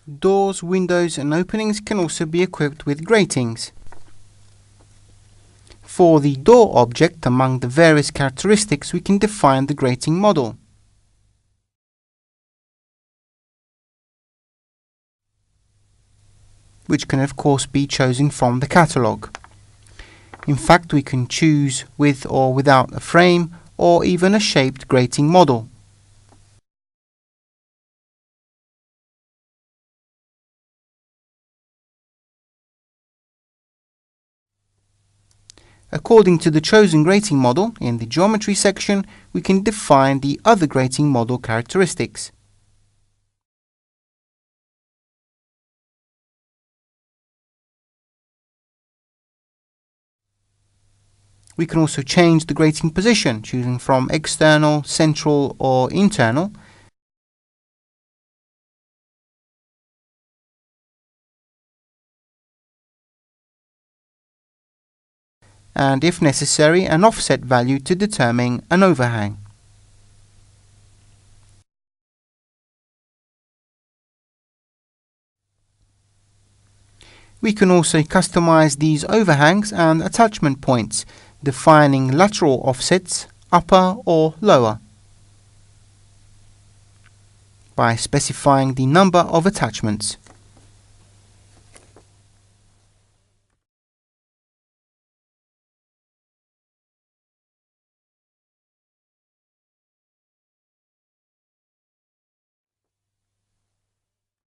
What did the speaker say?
Doors, windows and openings can also be equipped with gratings. For the door object, among the various characteristics, we can define the grating model. Which can of course be chosen from the catalogue. In fact, we can choose with or without a frame, or even a shaped grating model. According to the chosen grating model, in the geometry section, we can define the other grating model characteristics. We can also change the grating position, choosing from external, central or internal. And if necessary, an offset value to determine an overhang. We can also customize these overhangs and attachment points, defining lateral offsets, upper or lower, by specifying the number of attachments.